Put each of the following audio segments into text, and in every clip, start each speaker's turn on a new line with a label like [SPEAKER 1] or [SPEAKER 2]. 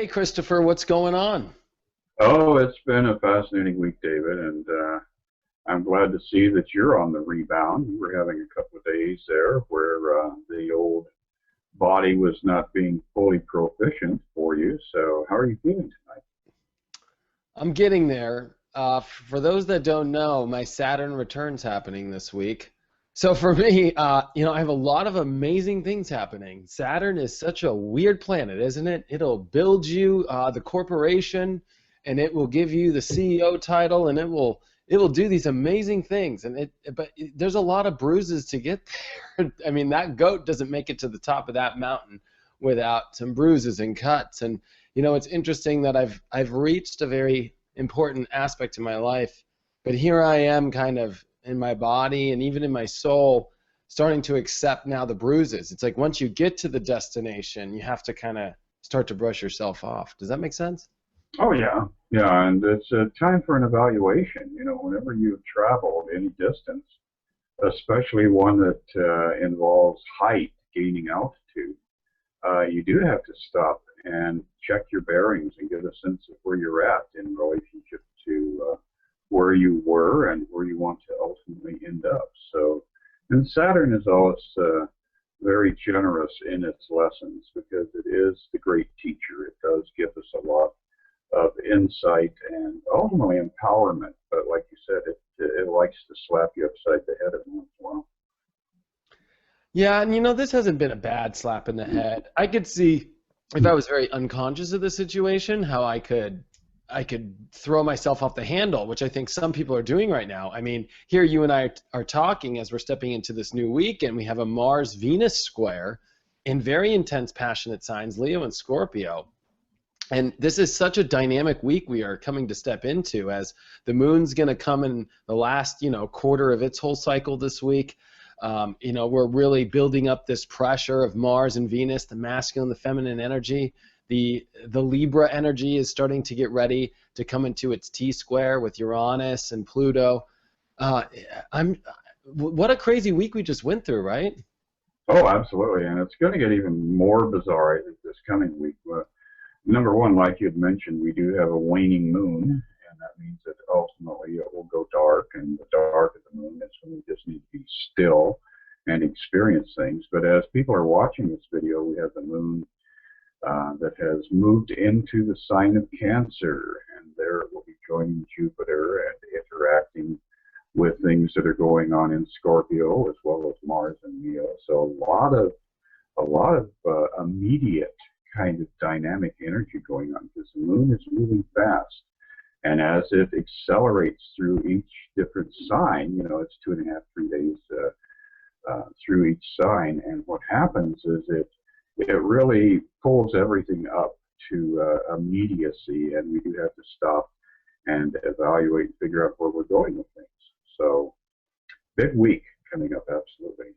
[SPEAKER 1] Hey, Christopher, what's going on?
[SPEAKER 2] Oh, it's been a fascinating week, David, and I'm glad to see that you're on the rebound. You were having a couple of days there where the old body was not being fully proficient for you. So, how are you feeling tonight?
[SPEAKER 1] I'm getting there. For those that don't know, my Saturn return's happening this week. So for me, I have a lot of amazing things happening. Saturn is such a weird planet, isn't it? It'll build you the corporation, and it will give you the CEO title, and it will do these amazing things. There's a lot of bruises to get there. I mean, that goat doesn't make it to the top of that mountain without some bruises and cuts. And it's interesting that I've reached a very important aspect in my life, but here I am kind of in my body and even in my soul starting to accept now the bruises. It's like once you get to the destination, you have to kind of start to brush yourself off. Does that make sense?
[SPEAKER 2] Oh, yeah, yeah, and it's a time for an evaluation. Whenever you've traveled any distance, especially one that involves height, gaining altitude, you do have to stop and check your bearings and get a sense of where you're at in relationship to where you were and where you want to ultimately end up. So, and Saturn is always very generous in its lessons because it is the great teacher. It does give us a lot of insight and ultimately empowerment. But like you said, it likes to slap you upside the head every once in a while.
[SPEAKER 1] Yeah, and this hasn't been a bad slap in the head. I could see if I was very unconscious of the situation, how I could throw myself off the handle, which I think some people are doing right now. I mean, here you and I are talking as we're stepping into this new week, and we have a Mars-Venus square in very intense, passionate signs, Leo and Scorpio. And this is such a dynamic week we are coming to step into, as the moon's going to come in the last, quarter of its whole cycle this week. We're really building up this pressure of Mars and Venus, the masculine, the feminine energy. The Libra energy is starting to get ready to come into its T-square with Uranus and Pluto. What a crazy week we just went through, right?
[SPEAKER 2] Oh, absolutely, and it's going to get even more bizarre, I think, this coming week. Number one, like you had mentioned, we do have a waning moon, and that means that ultimately it will go dark, and the dark of the moon is when we just need to be still and experience things. But as people are watching this video, we have the moon that has moved into the sign of Cancer, and there it will be joining Jupiter and interacting with things that are going on in Scorpio as well as Mars and Leo. So a lot of immediate kind of dynamic energy going on because the moon is moving fast, and as it accelerates through each different sign, it's 2.5, 3 days through each sign, and what happens is it really pulls everything up to immediacy, and we do have to stop and evaluate and figure out where we're going with things. So, big week coming up, absolutely.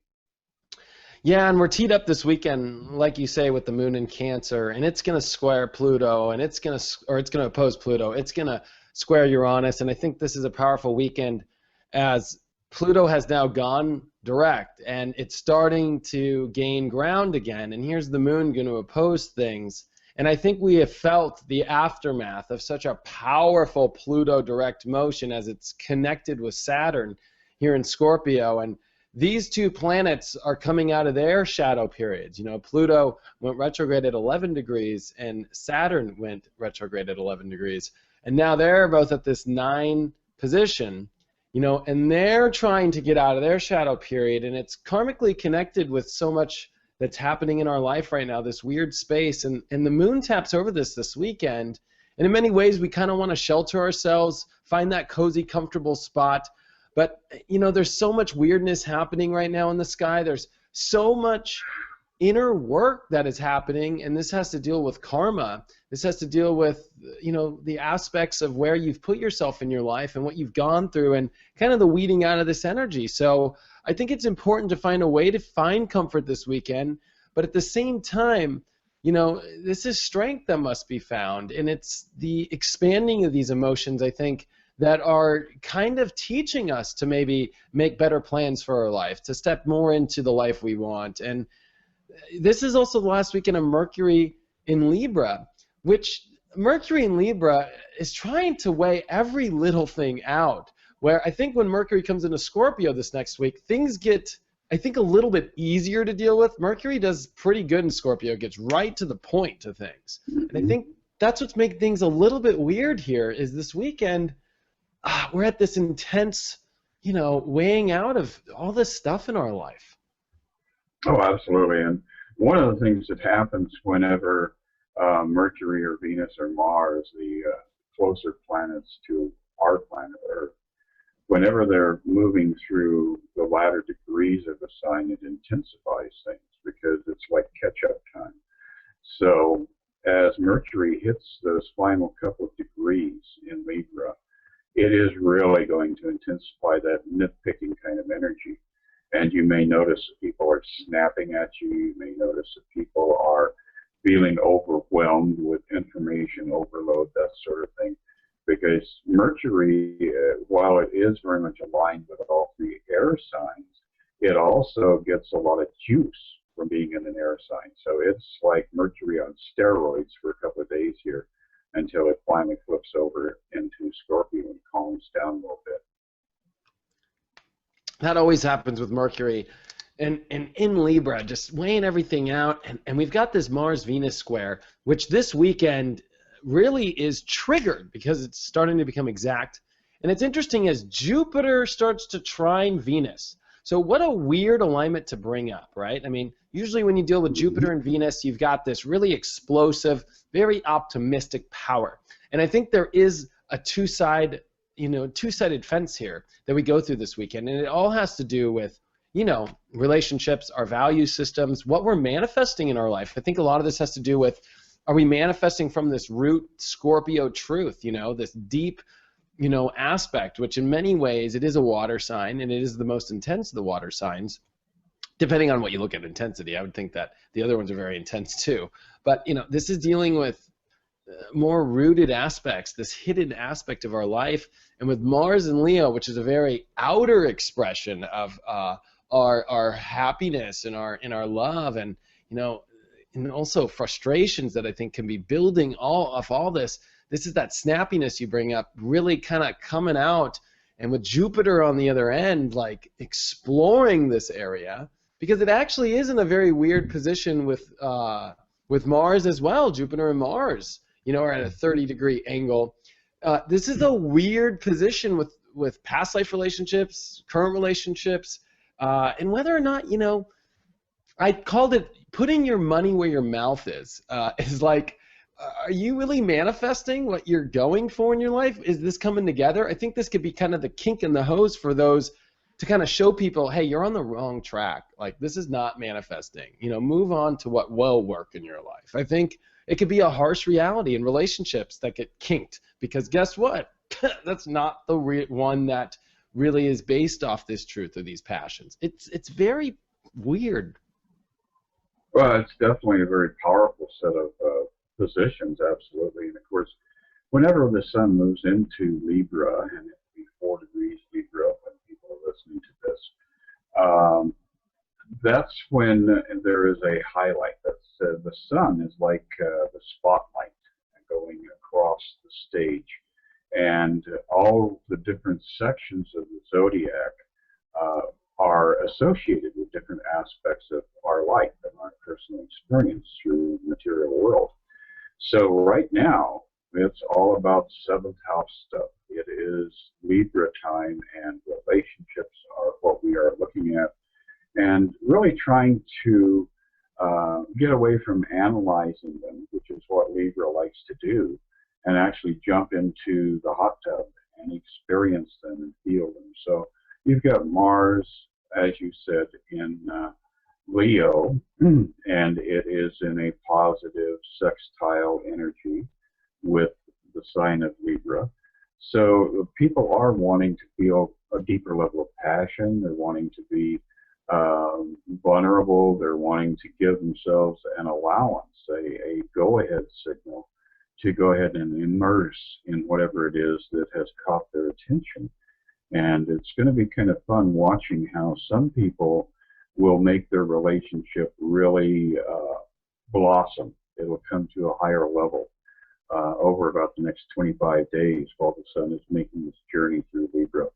[SPEAKER 1] Yeah, and we're teed up this weekend, like you say, with the moon in Cancer, and it's going to square Pluto, and it's going to oppose Pluto. It's going to square Uranus, and I think this is a powerful weekend as Pluto has now gone direct, and it's starting to gain ground again, and here's the moon going to oppose things. And I think we have felt the aftermath of such a powerful Pluto direct motion as it's connected with Saturn here in Scorpio, and these two planets are coming out of their shadow periods. Pluto went retrograde at 11 degrees and Saturn went retrograde at 11 degrees. And now they're both at this 9 position, and they're trying to get out of their shadow period, and it's karmically connected with so much that's happening in our life right now, this weird space. And the moon taps over this weekend, and in many ways we kind of want to shelter ourselves, find that cozy, comfortable spot. But, there's so much weirdness happening right now in the sky. There's so much inner work that is happening, and this has to deal with karma. This has to deal with, the aspects of where you've put yourself in your life and what you've gone through and kind of the weeding out of this energy. So I think it's important to find a way to find comfort this weekend, but at the same time, this is strength that must be found, and it's the expanding of these emotions, I think, that are kind of teaching us to maybe make better plans for our life, to step more into the life we want. And this is also the last weekend of Mercury in Libra, which Mercury in Libra is trying to weigh every little thing out. Where I think when Mercury comes into Scorpio this next week, things get, I think, a little bit easier to deal with. Mercury does pretty good in Scorpio, gets right to the point to things. And I think that's what's making things a little bit weird here is this weekend, we're at this intense, weighing out of all this stuff in our life.
[SPEAKER 2] Oh, absolutely. And one of the things that happens whenever Mercury or Venus or Mars, the closer planets to our planet Earth, whenever they're moving through the latter degrees of a sign, it intensifies things because it's like catch-up time. So as Mercury hits those final couple of degrees in Libra, it is really going to intensify that nitpicking kind of energy. And you may notice that people are snapping at you. You may notice that people are feeling overwhelmed with information overload, that sort of thing. Because Mercury, while it is very much aligned with all three air signs, it also gets a lot of juice from being in an air sign. So it's like Mercury on steroids for a couple of days here until it finally flips over into Scorpio and calms down a little bit.
[SPEAKER 1] That always happens with Mercury. And in Libra, just weighing everything out. And we've got this Mars-Venus square, which this weekend really is triggered because it's starting to become exact. And it's interesting as Jupiter starts to trine Venus. So what a weird alignment to bring up, right? I mean, usually when you deal with Jupiter and Venus, you've got this really explosive, very optimistic power. And I think there is a two-sided fence here that we go through this weekend. And it all has to do with, relationships, our value systems, what we're manifesting in our life. I think a lot of this has to do with, are we manifesting from this root Scorpio truth, this deep, aspect, which in many ways it is a water sign, and it is the most intense of the water signs, depending on what you look at intensity. I would think that the other ones are very intense too. But, this is dealing with more rooted aspects, this hidden aspect of our life. And with Mars and Leo, which is a very outer expression of our happiness and our love, and, and also frustrations that I think can be building all this. This is that snappiness you bring up really kind of coming out, and with Jupiter on the other end, like exploring this area, because it actually is in a very weird position with Mars as well. Jupiter and Mars, are at a 30-degree angle. This is a weird position with past life relationships, current relationships, and whether or not, I called it putting your money where your mouth is like, are you really manifesting what you're going for in your life? Is this coming together? I think this could be kind of the kink in the hose for those to kind of show people, hey, you're on the wrong track. Like, this is not manifesting. Move on to what will work in your life. I think it could be a harsh reality in relationships that get kinked, because guess what? That's not the one that really is based off this truth or these passions. It's very weird.
[SPEAKER 2] Well, it's definitely a very powerful set of positions, absolutely. And of course, whenever the sun moves into Libra, and it will be 4 degrees Libra when people are listening to this, that's when there is a highlight. That's the sun is like the spotlight going across the stage, and all the different sections of the zodiac are associated with different aspects of our life and our personal experience through the material world. So right now, it's all about 7th house stuff. It is Libra time, and relationships are what we are looking at, and really trying to get away from analyzing them, which is what Libra likes to do, and actually jump into the hot tub and experience them and feel them. So you've got Mars, as you said, in Leo, and it is in a positive sextile energy with the sign of Libra. So people are wanting to feel a deeper level of passion. They're wanting to be vulnerable. They're wanting to give themselves an allowance, a go-ahead signal to go ahead and immerse in whatever it is that has caught their attention. And it's going to be kind of fun watching how some people will make their relationship really blossom. It will come to a higher level. over about the next 25 days while the sun is making this journey through Libra.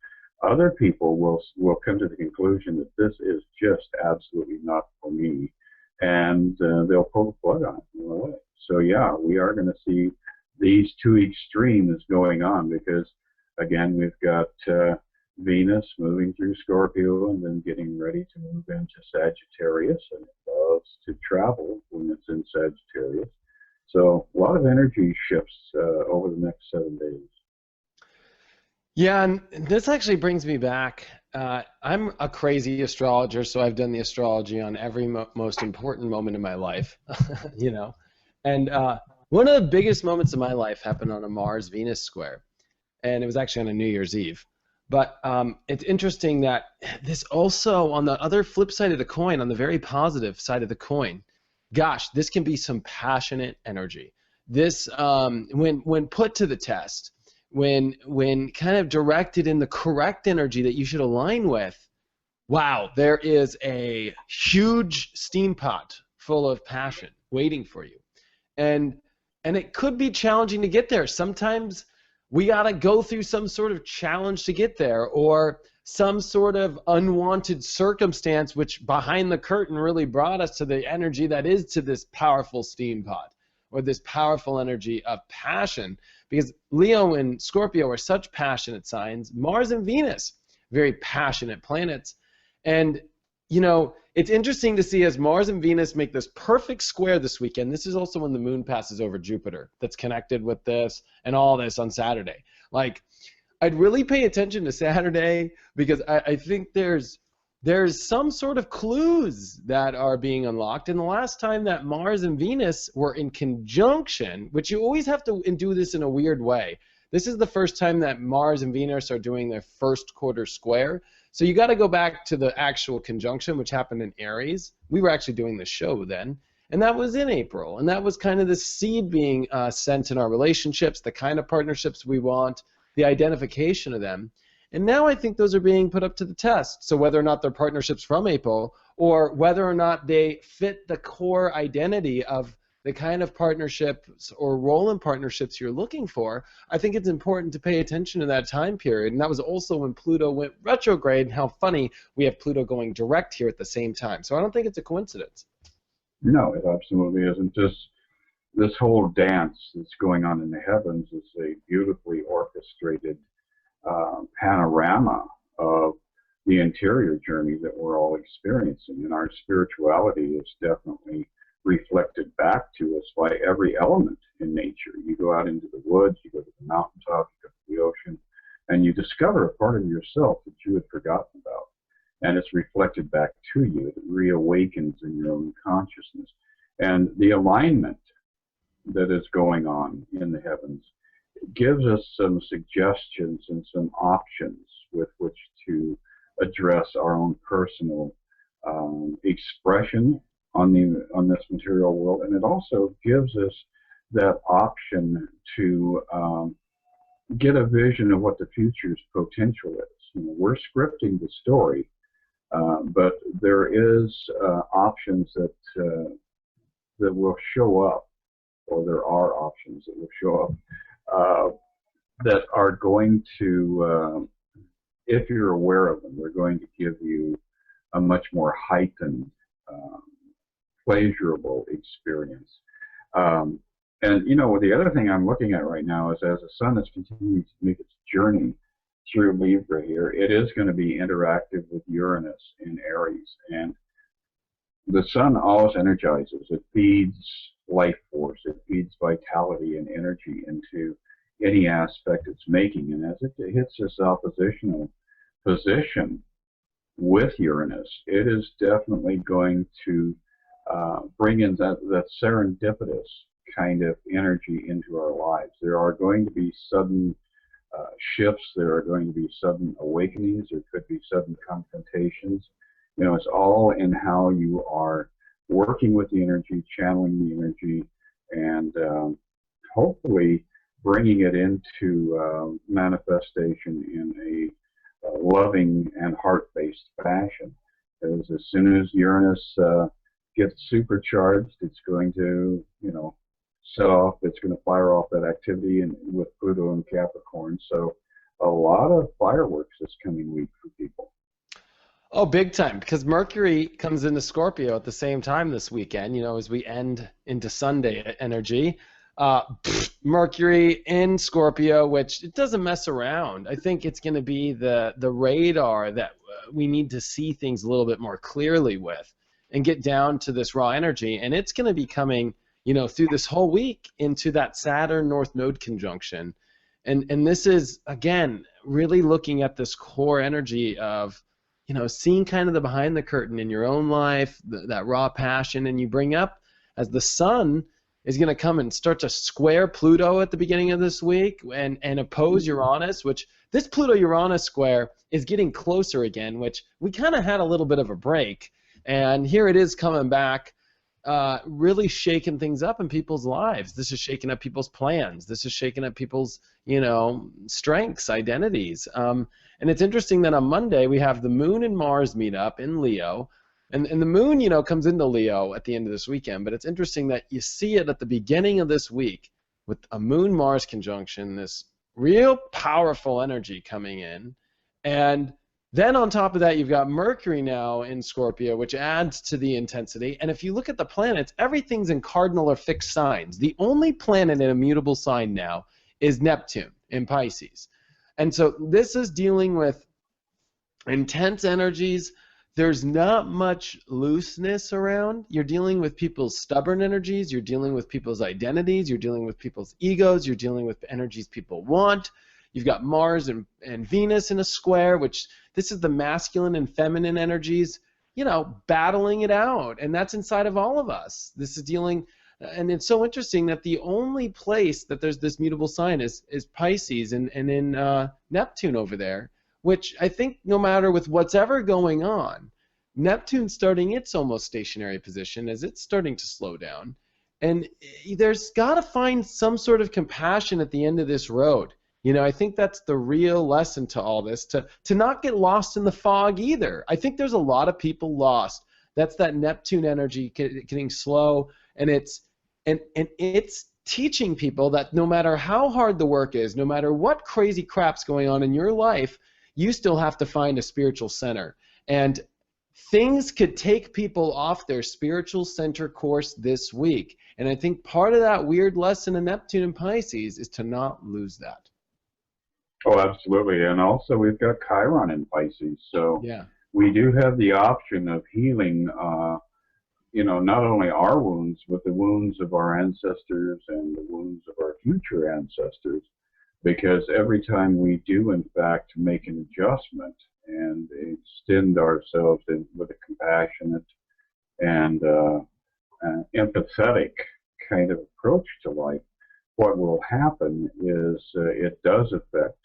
[SPEAKER 2] Other people will come to the conclusion that this is just absolutely not for me, and they'll pull the plug on it away. So yeah, we are going to see these two extremes going on because, again, we've got Venus moving through Scorpio and then getting ready to move into Sagittarius, and it loves to travel when it's in Sagittarius. So a lot of energy shifts over the next 7 days.
[SPEAKER 1] Yeah, and this actually brings me back. I'm a crazy astrologer, so I've done the astrology on every most important moment in my life, you know. And one of the biggest moments of my life happened on a Mars-Venus square, and it was actually on a New Year's Eve. But it's interesting that this also, on the other flip side of the coin, on the very positive side of the coin, gosh, this can be some passionate energy. This, when put to the test, when kind of directed in the correct energy that you should align with, wow, there is a huge steam pot full of passion waiting for you. And it could be challenging to get there. Sometimes we got to go through some sort of challenge to get there, or some sort of unwanted circumstance which behind the curtain really brought us to the energy that is to this powerful steam pot, or this powerful energy of passion. Because Leo and Scorpio are such passionate signs. Mars and Venus, very passionate planets. And, you know, it's interesting to see as Mars and Venus make this perfect square this weekend. This is also when the moon passes over Jupiter that's connected with this and all this on Saturday. Like, I'd really pay attention to Saturday because I think there's some sort of clues that are being unlocked. And the last time that Mars and Venus were in conjunction, which you always have to do this in a weird way. This is the first time that Mars and Venus are doing their first quarter square. So you got to go back to the actual conjunction, which happened in Aries. We were actually doing the show then, and that was in April. And that was kind of the seed being sent in our relationships, the kind of partnerships we want, the identification of them. And now I think those are being put up to the test. So whether or not they're partnerships from April, or whether or not they fit the core identity of the kind of partnerships or role in partnerships you're looking for, I think it's important to pay attention to that time period. And that was also when Pluto went retrograde, and how funny we have Pluto going direct here at the same time. So I don't think it's a coincidence.
[SPEAKER 2] No, it absolutely isn't. This whole dance that's going on in the heavens is a beautifully orchestrated panorama of the interior journey that we're all experiencing. And our spirituality is definitely reflected back to us by every element in nature. You go out into the woods, you go to the mountaintop, you go to the ocean, and you discover a part of yourself that you had forgotten about. And it's reflected back to you. It reawakens in your own consciousness. And the alignment that is going on in the heavens gives us some suggestions and some options with which to address our own personal expression on this material world, and it also gives us that option to get a vision of what the future's potential is. You know, we're scripting the story, but there is options that will show up, or there are options that will show up that are going to, if you're aware of them, they're going to give you a much more heightened, pleasurable experience. And, you know, the other thing I'm looking at right now is as the sun is continuing to make its journey through Libra here, it is going to be interactive with Uranus in Aries. And the sun always energizes. It feeds life force. It feeds vitality and energy into any aspect it's making. And as it hits this oppositional position with Uranus, it is definitely going to bring in that serendipitous kind of energy into our lives. There are going to be sudden shifts. There are going to be sudden awakenings. There could be sudden confrontations. You know, it's all in how you are working with the energy, channeling the energy, and hopefully bringing it into manifestation in a loving and heart-based fashion. Because as soon as Uranus gets supercharged, it's going to, you know, set off. It's going to fire off that activity, and with Pluto and Capricorn. So a lot of fireworks this coming week for people.
[SPEAKER 1] Oh, big time, because Mercury comes into Scorpio at the same time this weekend, as we end into Sunday energy. Mercury in Scorpio, which it doesn't mess around. I think it's going to be the radar that we need to see things a little bit more clearly with and get down to this raw energy. And it's going to be coming, through this whole week into that Saturn North Node conjunction. And this is, again, really looking at this core energy of, seeing kind of the behind the curtain in your own life, that raw passion. And you bring up, as the sun is going to come and start to square Pluto at the beginning of this week and oppose Uranus, which this Pluto-Uranus square is getting closer again, which we kind of had a little bit of a break. And here it is coming back, really shaking things up in people's lives. This is shaking up people's plans. This is shaking up people's, strengths, identities. And it's interesting that on Monday we have the Moon and Mars meet up in Leo. And the Moon, comes into Leo at the end of this weekend. But it's interesting that you see it at the beginning of this week with a Moon-Mars conjunction, this real powerful energy coming in. And then on top of that, you've got Mercury now in Scorpio, which adds to the intensity. And if you look at the planets, everything's in cardinal or fixed signs. The only planet in a mutable sign now is Neptune in Pisces. And so this is dealing with intense energies. There's not much looseness around. You're dealing with people's stubborn energies. You're dealing with people's identities. You're dealing with people's egos. You're dealing with energies people want. You've got Mars and Venus in a square, which this is the masculine and feminine energies, battling it out. And that's inside of all of us. This is dealing, and it's so interesting that the only place that there's this mutable sign is Pisces and in Neptune over there, which I think no matter with what's ever going on, Neptune's starting its almost stationary position as it's starting to slow down. And there's got to find some sort of compassion at the end of this road. I think that's the real lesson to all this, to not get lost in the fog either. I think there's a lot of people lost. That's that Neptune energy getting slow, and it's teaching people that no matter how hard the work is, no matter what crazy crap's going on in your life, you still have to find a spiritual center. And things could take people off their spiritual center course this week. And I think part of that weird lesson in Neptune and Pisces is to not lose that.
[SPEAKER 2] Oh, absolutely. And also we've got Chiron in Pisces. So
[SPEAKER 1] yeah,
[SPEAKER 2] we do have the option of healing, not only our wounds, but the wounds of our ancestors and the wounds of our future ancestors. Because every time we do, in fact, make an adjustment and extend ourselves with a compassionate and empathetic kind of approach to life, what will happen is it does affect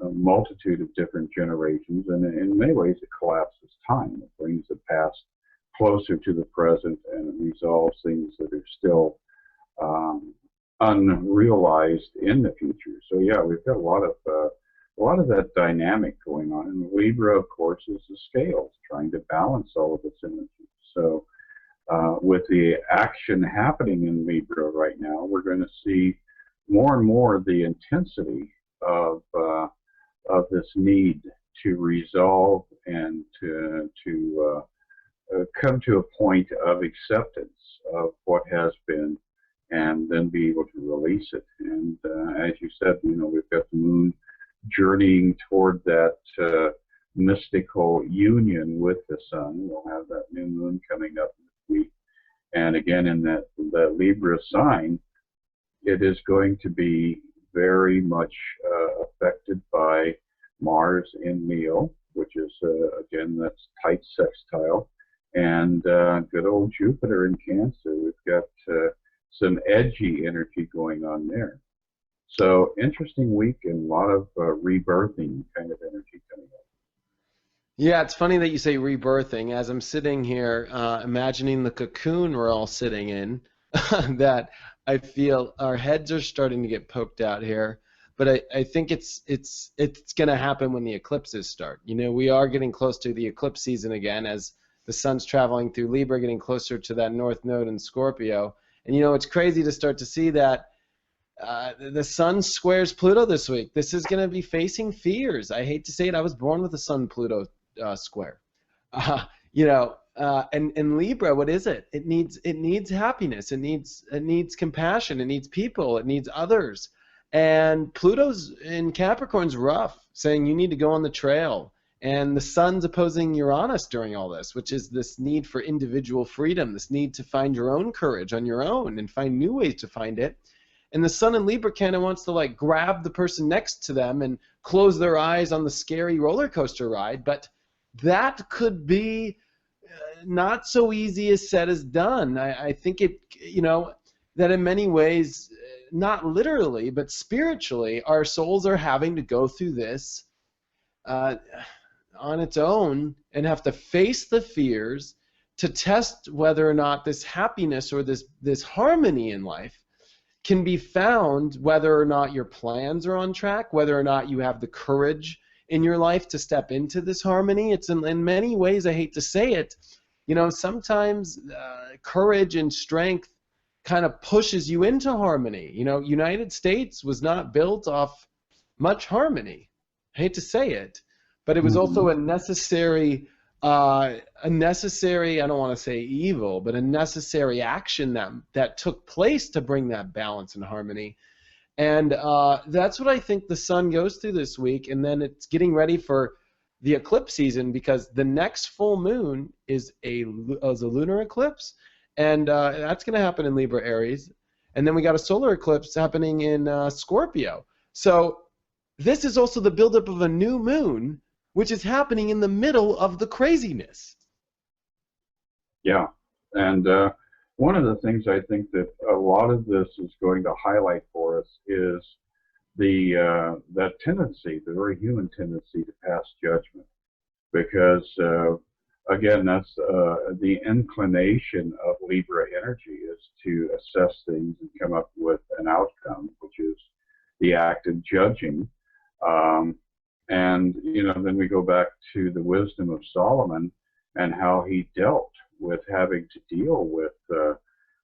[SPEAKER 2] a multitude of different generations, and in many ways it collapses time. It brings the past closer to the present, and it resolves things that are still unrealized in the future. So yeah, we've got a lot of that dynamic going on. And Libra, of course, is the scales, trying to balance all of its energy. So with the action happening in Libra right now, we're going to see more and more the intensity of this need to resolve and to come to a point of acceptance of what has been, and then be able to release it. And as you said, we've got the moon journeying toward that mystical union with the sun. We'll have that new moon coming up this week. And again, in that Libra sign, it is going to be very much affected by Mars in Leo, which is, again, that's tight sextile, and good old Jupiter in Cancer. We've got some edgy energy going on there. So interesting week, and a lot of rebirthing kind of energy coming up.
[SPEAKER 1] Yeah, it's funny that you say rebirthing. As I'm sitting here imagining the cocoon we're all sitting in, that I feel our heads are starting to get poked out here. But I think it's going to happen when the eclipses start. We are getting close to the eclipse season again as the sun's traveling through Libra, getting closer to that North Node in Scorpio. And you know, it's crazy to start to see that the sun squares Pluto this week. This is going to be facing fears. I hate to say it. I was born with a sun-Pluto square. You know, and Libra, what is it? It needs happiness. It needs compassion. It needs people. It needs others. And Pluto's in Capricorn's rough, saying you need to go on the trail. And the sun's opposing Uranus during all this, which is this need for individual freedom, this need to find your own courage on your own and find new ways to find it. And the sun in Libra kind of wants to like grab the person next to them and close their eyes on the scary roller coaster ride. But that could be not so easy as said as done. I think it, you know, that in many ways, not literally, but spiritually, our souls are having to go through this on its own and have to face the fears to test whether or not this happiness or this harmony in life can be found, whether or not your plans are on track, whether or not you have the courage in your life to step into this harmony. It's in many ways, I hate to say it, you know, sometimes courage and strength kind of pushes you into harmony. You know, United States was not built off much harmony. I hate to say it, but it was also a necessary, I don't want to say evil, but a necessary action that took place to bring that balance and harmony. And that's what I think the sun goes through this week. And then it's getting ready for the eclipse season, because the next full moon is a lunar eclipse. And that's going to happen in Libra Aries. And then we got a solar eclipse happening in Scorpio. So this is also the buildup of a new moon, which is happening in the middle of the craziness.
[SPEAKER 2] Yeah, and one of the things I think that a lot of this is going to highlight for us is that tendency, the very human tendency to pass judgment, because again, that's the inclination of Libra energy is to assess things and come up with an outcome, which is the act of judging. And, you know, then we go back to the wisdom of Solomon and how he dealt with having to deal with,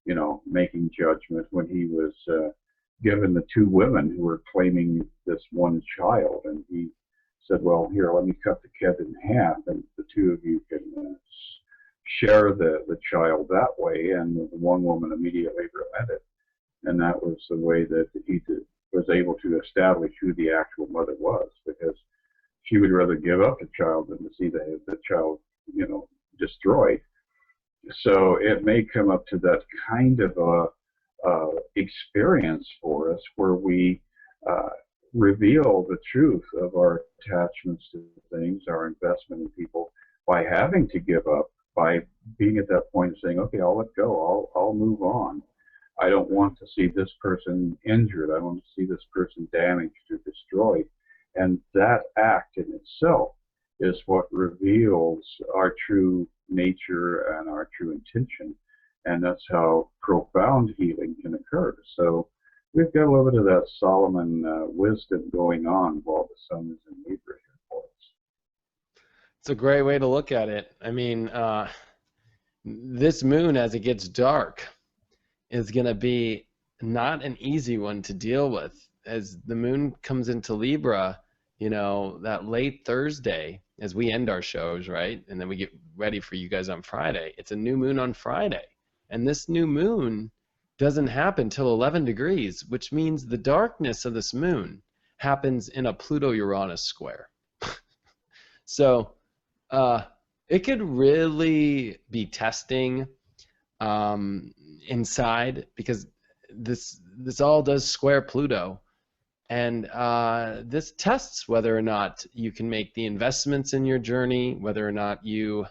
[SPEAKER 2] you know, making judgment when he was given the two women who were claiming this one child. And he said, well, here, let me cut the kid in half, and the two of you can share the child that way. And the one woman immediately relented. And that was the way that he was able to establish who the actual mother was, because she would rather give up the child than to see the child, you know, destroyed. So it may come up to that kind of experience for us where we reveal the truth of our attachments to things, our investment in people, by having to give up, by being at that point and saying, okay, I'll let go, I'll move on. I don't want to see this person injured. I don't want to see this person damaged or destroyed. And that act in itself is what reveals our true nature and our true intention. And that's how profound healing can occur. So we've got a little bit of that Solomon wisdom going on while the sun is in Libra here for us.
[SPEAKER 1] It's a great way to look at it. I mean, this moon, as it gets dark, is going to be not an easy one to deal with. As the moon comes into Libra, you know, that late Thursday, as we end our shows, right, and then we get ready for you guys on Friday, it's a new moon on Friday. And this new moon doesn't happen till 11 degrees, which means the darkness of this moon happens in a Pluto-Uranus square. So it could really be testing inside, because this all does square Pluto, and this tests whether or not you can make the investments in your journey, whether or not you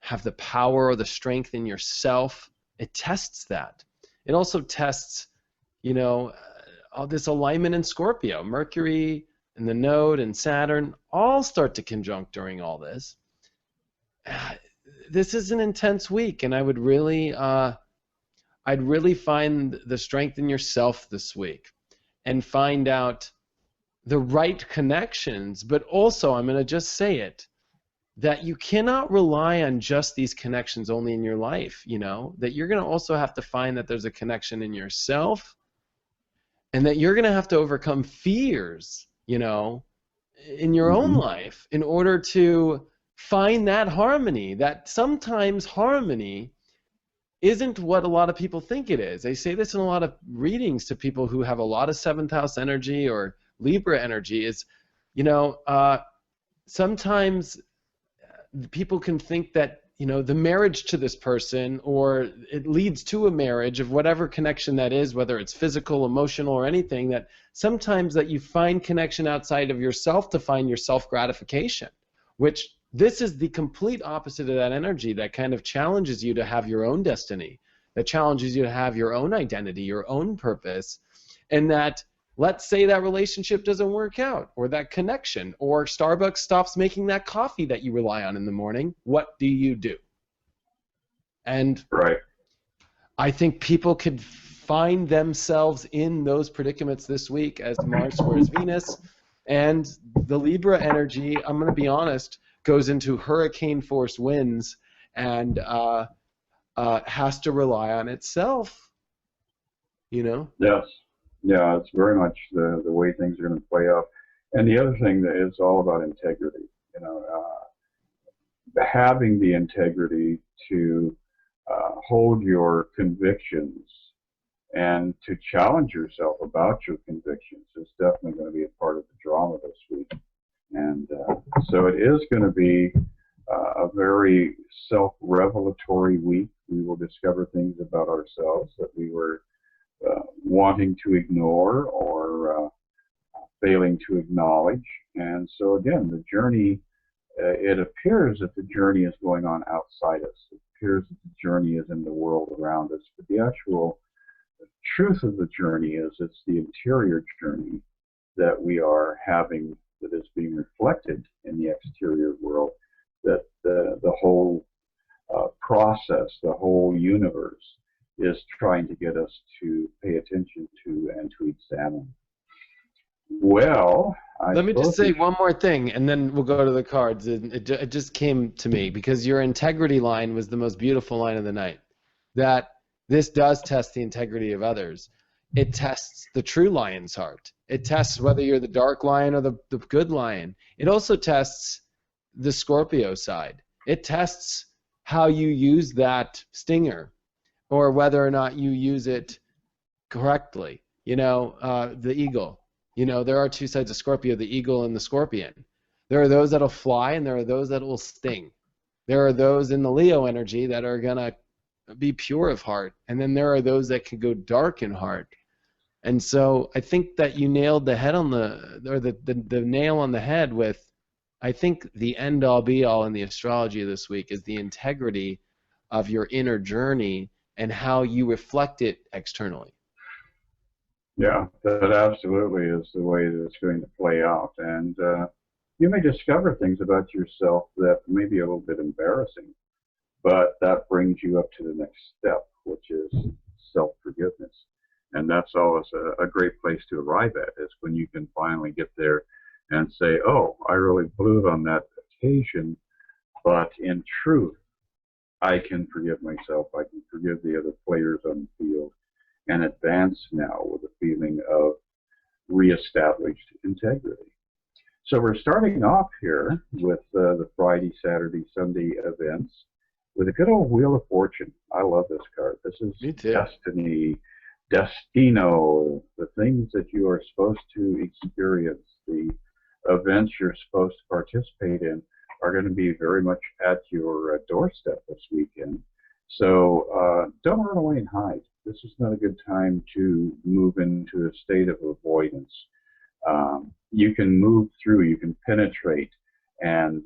[SPEAKER 1] have the power or the strength in yourself. It tests that. It also tests, you know, all this alignment in Scorpio. Mercury and the node and Saturn all start to conjunct during all this. This is an intense week, and I would really I'd really find the strength in yourself this week and find out the right connections. But also, I'm going to just say it, that you cannot rely on just these connections only in your life, you know, that you're going to also have to find that there's a connection in yourself, and that you're going to have to overcome fears, you know, in your own
[SPEAKER 2] Mm-hmm.
[SPEAKER 1] life in order to find that harmony. That sometimes harmony isn't what a lot of people think it is. They say this in a lot of readings to people who have a lot of seventh house energy or Libra energy is, you know, sometimes people can think that, you know, the marriage to this person, or it leads to a marriage of whatever connection that is, whether it's physical, emotional, or anything, that sometimes that you find connection outside of yourself to find your self-gratification, which this is the complete opposite of that energy that kind of challenges you to have your own destiny, that challenges you to have your own identity, your own purpose, and that let's say that relationship doesn't work out, or that connection, or Starbucks stops making that coffee that you rely on in the morning. What do you do? And
[SPEAKER 2] Right.
[SPEAKER 1] I think people could find themselves in those predicaments this week as Mars squares Venus, and the Libra energy, I'm going to be honest, goes into hurricane force winds and has to rely on itself, you know?
[SPEAKER 2] Yes. Yeah, it's very much the way things are going to play out. And the other thing that is all about integrity. You know, having the integrity to hold your convictions and to challenge yourself about your convictions is definitely going to be a part of the drama this week. And so it is going to be a very self-revelatory week. We will discover things about ourselves that we were wanting to ignore or failing to acknowledge. And so again, the journey, it appears that the journey is going on outside us. It appears that the journey is in the world around us. But the actual truth of the journey is it's the interior journey that we are having that is being reflected in the exterior world, that the whole process, the whole universe is trying to get us to pay attention to and to examine. Well,
[SPEAKER 1] Let me just say one more thing, and then we'll go to the cards. It just came to me because your integrity line was the most beautiful line of the night. That this does test the integrity of others. It tests the true lion's heart. It tests whether you're the dark lion or the good lion. It also tests the Scorpio side. It tests how you use that stinger, or whether or not you use it correctly. You know, the eagle. You know, there are two sides of Scorpio, the eagle and the scorpion. There are those that'll fly, and there are those that will sting. There are those in the Leo energy that are going to be pure of heart, and then there are those that can go dark in heart. And so I think that you nailed the head on the nail on the head with, I think the end-all be-all in the astrology of this week is the integrity of your inner journey and how you reflect it externally.
[SPEAKER 2] Yeah, that absolutely is the way that it's going to play out. And you may discover things about yourself that may be a little bit embarrassing, but that brings you up to the next step, which is self-forgiveness. And that's always a great place to arrive at, is when you can finally get there and say, oh, I really blew it on that occasion, but in truth, I can forgive myself. I can forgive the other players on the field and advance now with a feeling of reestablished integrity. So we're starting off here with the Friday, Saturday, Sunday events with a good old Wheel of Fortune. I love this card. This is destiny, destino, the things that you are supposed to experience, the events you're supposed to participate in are going to be very much at your doorstep this weekend. So don't run away and hide. This is not a good time to move into a state of avoidance. You can move through, you can penetrate, and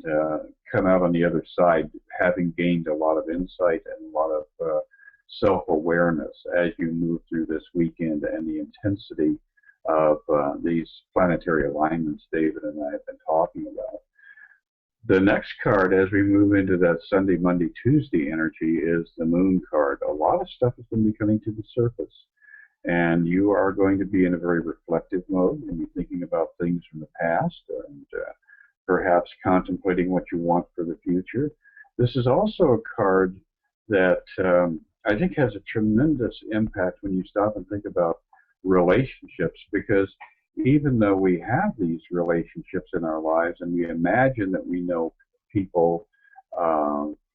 [SPEAKER 2] come out on the other side having gained a lot of insight and a lot of self-awareness as you move through this weekend and the intensity of these planetary alignments David and I have been talking about. The next card, as we move into that Sunday, Monday, Tuesday energy, is the Moon card. A lot of stuff is going to be coming to the surface, and you are going to be in a very reflective mode and be thinking about things from the past and perhaps contemplating what you want for the future. This is also a card that I think has a tremendous impact when you stop and think about relationships, because even though we have these relationships in our lives and we imagine that we know people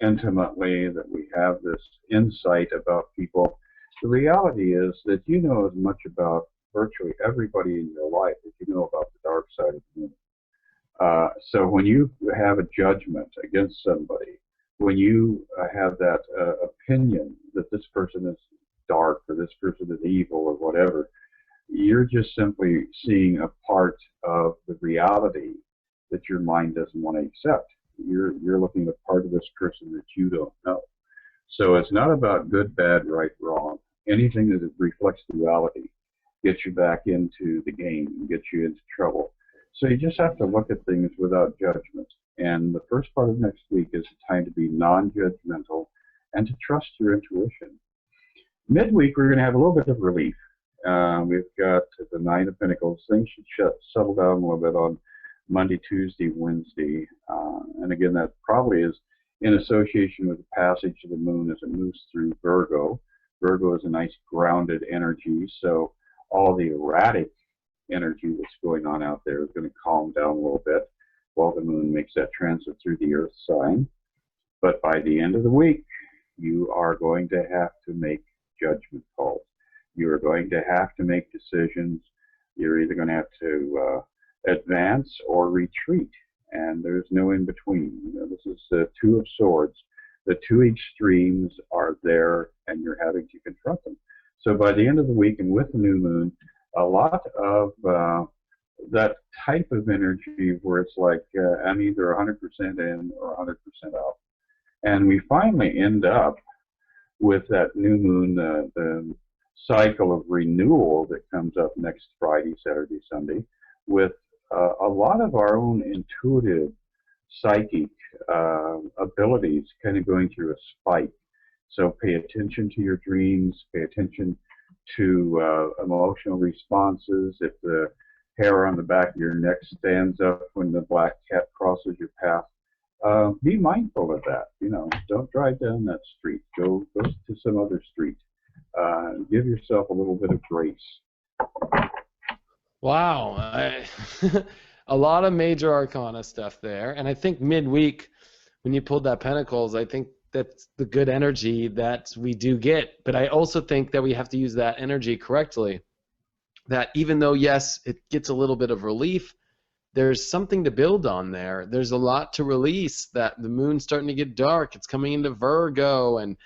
[SPEAKER 2] intimately, that we have this insight about people, the reality is that you know as much about virtually everybody in your life as you know about the dark side of the moon. So when you have a judgment against somebody, when you have that opinion that this person is dark or this person is evil or whatever, you're just simply seeing a part of the reality that your mind doesn't want to accept. You're looking at a part of this person that you don't know. So it's not about good, bad, right, wrong. Anything that reflects reality gets you back into the game and gets you into trouble. So you just have to look at things without judgment. And the first part of next week is a time to be non-judgmental and to trust your intuition. Midweek, we're going to have a little bit of relief. We've got the Nine of Pentacles. Things should settle down a little bit on Monday, Tuesday, Wednesday. And again, that probably is in association with the passage of the moon as it moves through Virgo. Virgo is a nice grounded energy, so all the erratic energy that's going on out there is going to calm down a little bit while the moon makes that transit through the earth sign. But by the end of the week, you are going to have to make judgment calls. You are going to have to make decisions. You're either going to have to advance or retreat, and there's no in between. You know, this is the Two of Swords. The two extremes are there, and you're having to confront them. So by the end of the week, and with the new moon, a lot of that type of energy where it's like I'm either 100% in or 100% out. And we finally end up with that new moon, the cycle of renewal that comes up next Friday, Saturday, Sunday, with a lot of our own intuitive psychic abilities kind of going through a spike. So pay attention to your dreams, pay attention to emotional responses. If the hair on the back of your neck stands up when the black cat crosses your path, be mindful of that. You know, don't drive down that street. Go to some other street. Give yourself a little bit of grace.
[SPEAKER 1] Wow. A lot of major arcana stuff there. And I think midweek, when you pulled that Pentacles, I think that's the good energy that we do get. But I also think that we have to use that energy correctly. That even though, yes, it gets a little bit of relief, there's something to build on there. There's a lot to release. That the moon's starting to get dark. It's coming into Virgo, and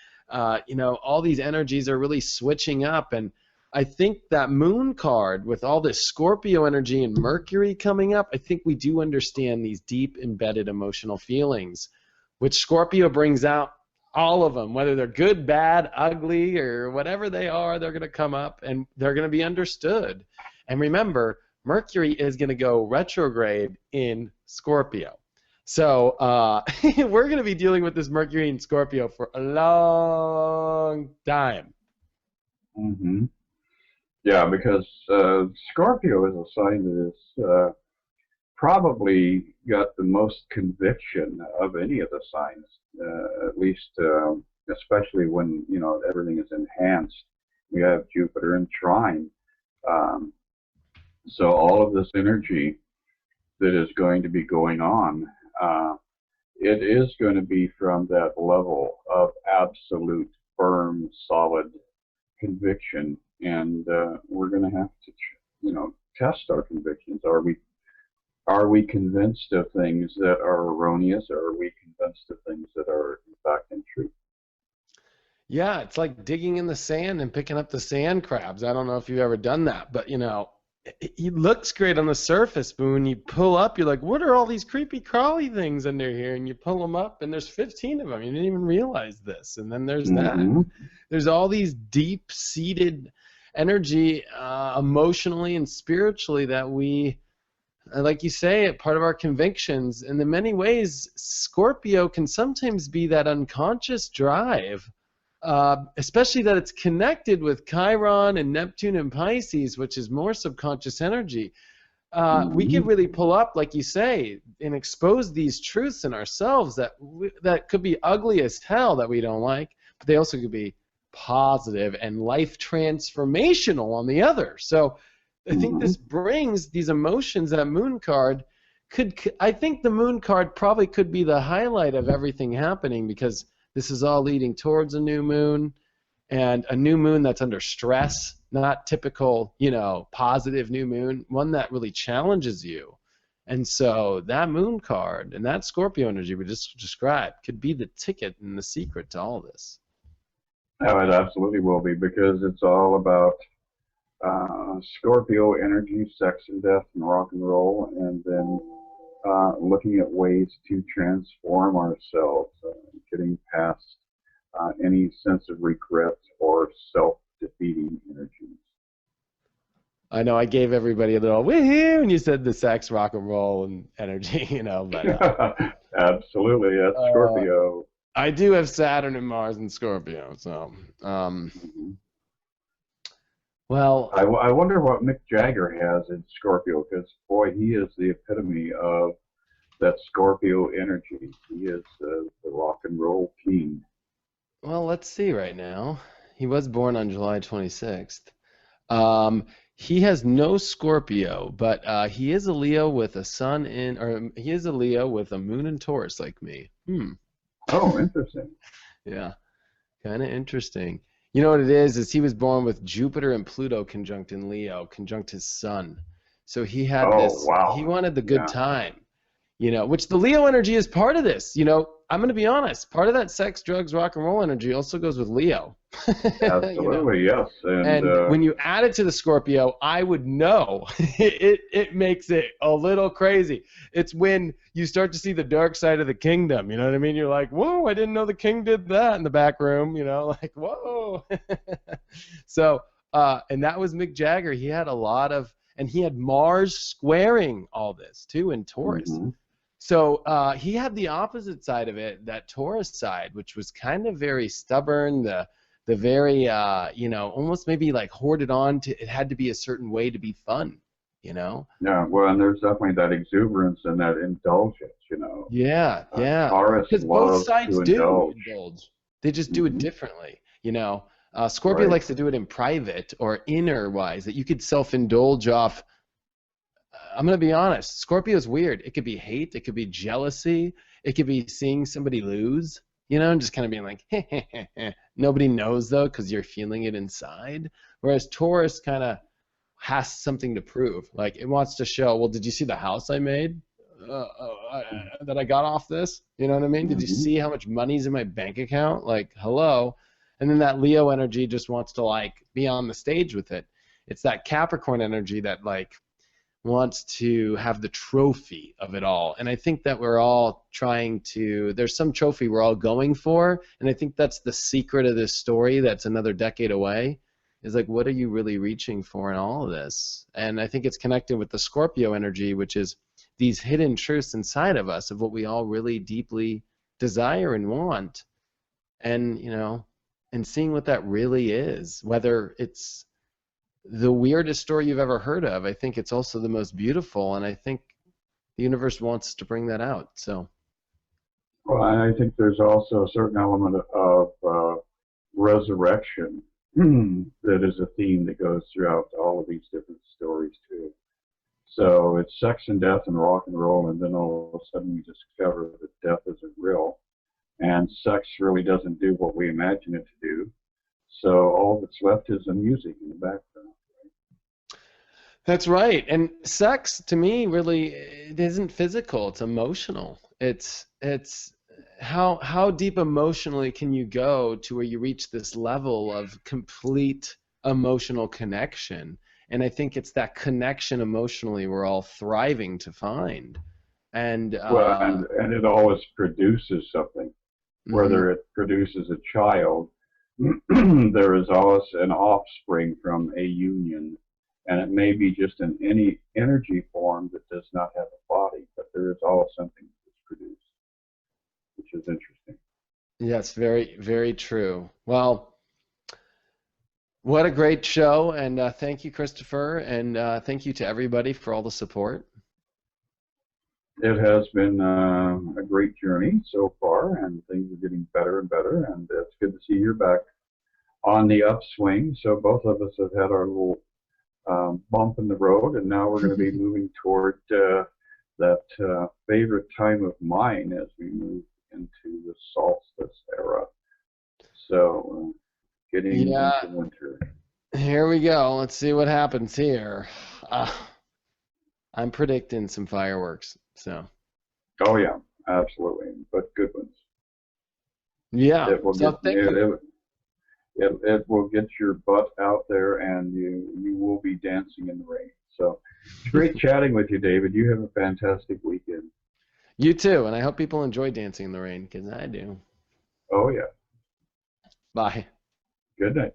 [SPEAKER 1] you know, all these energies are really switching up. And I think that moon card with all this Scorpio energy and Mercury coming up, I think we do understand these deep embedded emotional feelings, which Scorpio brings out. All of them, whether they're good, bad, ugly, or whatever they are, they're going to come up and they're going to be understood. And remember, Mercury is going to go retrograde in Scorpio. So we're going to be dealing with this Mercury in Scorpio for a long time.
[SPEAKER 2] Mm-hmm. Yeah, because Scorpio is a sign that is probably got the most conviction of any of the signs, at least especially when, you know, everything is enhanced. We have Jupiter in trine. So all of this energy that is going to be going on, it is going to be from that level of absolute, firm, solid conviction. And we're going to have to, you know, test our convictions. Are we convinced of things that are erroneous, or are we convinced of things that are in fact untrue?
[SPEAKER 1] Yeah, it's like digging in the sand and picking up the sand crabs. I don't know if you've ever done that, but you know, it looks great on the surface, but when you pull up, you're like, what are all these creepy crawly things under here? And you pull them up, and there's 15 of them. You didn't even realize this. And then there's that. There's all these deep-seated energy, emotionally and spiritually, that we, like you say, part of our convictions. And in many ways, Scorpio can sometimes be that unconscious drive, especially that it's connected with Chiron and Neptune and Pisces, which is more subconscious energy. we could
[SPEAKER 2] Mhm.
[SPEAKER 1] really pull up, like you say, and expose these truths in ourselves that that could be ugly as hell that we don't like, but they also could be positive and life transformational on the other. So I think
[SPEAKER 2] Mhm.
[SPEAKER 1] this brings these emotions. That moon card I think the moon card probably could be the highlight of everything happening, because this is all leading towards a new moon, and a new moon that's under stress, not typical, positive new moon, one that really challenges you. And so that moon card and that Scorpio energy we just described could be the ticket and the secret to all this.
[SPEAKER 2] Oh, it absolutely will be, because it's all about Scorpio energy, sex and death, and rock and roll, and then looking at ways to transform ourselves, getting past any sense of regret or self-defeating energies.
[SPEAKER 1] I know I gave everybody a little woohoo when you said the sex, rock and roll, and energy, but
[SPEAKER 2] Absolutely, that's
[SPEAKER 1] uh,
[SPEAKER 2] Scorpio.
[SPEAKER 1] I do have Saturn and Mars and Scorpio. So,
[SPEAKER 2] Mhm.
[SPEAKER 1] well,
[SPEAKER 2] I wonder what Mick Jagger has in Scorpio, because boy, he is the epitome of that Scorpio energy. He is the rock and roll king.
[SPEAKER 1] let's see right now. He was born on July 26th. Um, he has no Scorpio, but he is a Leo with a sun in, or he is a Leo with a moon in Taurus like me.
[SPEAKER 2] Oh, interesting.
[SPEAKER 1] Yeah, kind of interesting. You know what it is he was born with Jupiter and Pluto conjunct in Leo, conjunct his sun. So he had
[SPEAKER 2] Oh,
[SPEAKER 1] this, he
[SPEAKER 2] wow.
[SPEAKER 1] wanted the good
[SPEAKER 2] Yeah,
[SPEAKER 1] time. Which the Leo energy is part of this. I'm going to be honest. Part of that sex, drugs, rock and roll energy also goes with Leo. you know,
[SPEAKER 2] absolutely, yes. And
[SPEAKER 1] and when you add it to the Scorpio, I would know it makes it a little crazy. It's when you start to see the dark side of the kingdom. You know what I mean? You're like, whoa, I didn't know the king did that in the back room. Like, whoa. So, and that was Mick Jagger. He had a lot of, and he had Mars squaring all this too in Taurus.
[SPEAKER 2] mhm.
[SPEAKER 1] So he had the opposite side of it, that Taurus side, which was kind of very stubborn, the very almost maybe like hoarded on to, it had to be a certain way to be fun.
[SPEAKER 2] Yeah, well, and there's definitely that exuberance and that indulgence.
[SPEAKER 1] Yeah,
[SPEAKER 2] Taurus
[SPEAKER 1] because both
[SPEAKER 2] loves
[SPEAKER 1] sides
[SPEAKER 2] to
[SPEAKER 1] do
[SPEAKER 2] indulge.
[SPEAKER 1] indulge. They just do it
[SPEAKER 2] Hmm.
[SPEAKER 1] differently. Scorpio
[SPEAKER 2] Right.
[SPEAKER 1] likes to do it in private or inner wise, that you could self-indulge off. I'm going to be honest. Scorpio is weird. It could be hate. It could be jealousy. It could be seeing somebody lose, and just kind of being like, nobody knows though, because you're feeling it inside. Whereas Taurus kind of has something to prove. Like it wants to show, well, did you see the house I made that I got off this? You know what I mean? Did you
[SPEAKER 2] Hmm.
[SPEAKER 1] see how much money's in my bank account? Like, hello. And then that Leo energy just wants to like be on the stage with it. It's that Capricorn energy that like wants to have the trophy of it all. And I think that we're all trying to, there's some trophy we're all going for. And I think that's the secret of this story that's another decade away, is like, what are you really reaching for in all of this? And I think it's connected with the Scorpio energy, which is these hidden truths inside of us of what we all really deeply desire and want. And seeing what that really is, whether it's the weirdest story you've ever heard of. I think it's also the most beautiful, and I think the universe wants to bring that out. So,
[SPEAKER 2] Well, and I think there's also a certain element of resurrection that is a theme that goes throughout all of these different stories too. So it's sex and death and rock and roll, and then all of a sudden we discover that death isn't real, and sex really doesn't do what we imagine it to do. So all that's left is the music in the background.
[SPEAKER 1] that's right. And sex to me really it isn't physical, it's emotional. It's how deep emotionally can you go to where you reach this level of complete emotional connection? And I think it's that connection emotionally we're all thriving to find. And
[SPEAKER 2] Well, and it always produces something,
[SPEAKER 1] mhm.
[SPEAKER 2] whether it produces a child. There is always an offspring from a union, and it may be just in any energy form that does not have a body, but there is always something that's produced, which is interesting.
[SPEAKER 1] Yes, very, very true. Well, What a great show, and thank you, Christopher, and thank you to everybody for all the support.
[SPEAKER 2] It has been a great journey so far, and things are getting better and better, and it's good to see you're back on the upswing. So both of us have had our little bump in the road, and now we're going to be moving toward that favorite time of mine as we move into the solstice era. So getting into winter.
[SPEAKER 1] Here we go. Let's see what happens here. I'm predicting some fireworks. So.
[SPEAKER 2] Oh yeah, absolutely, but good ones.
[SPEAKER 1] Yeah.
[SPEAKER 2] It will it will get your butt out there, and you will be dancing in the rain. So it's great chatting with you, David. You have a fantastic weekend.
[SPEAKER 1] You too, and I hope people enjoy dancing in the rain, because I do.
[SPEAKER 2] Oh yeah.
[SPEAKER 1] Bye.
[SPEAKER 2] Good night.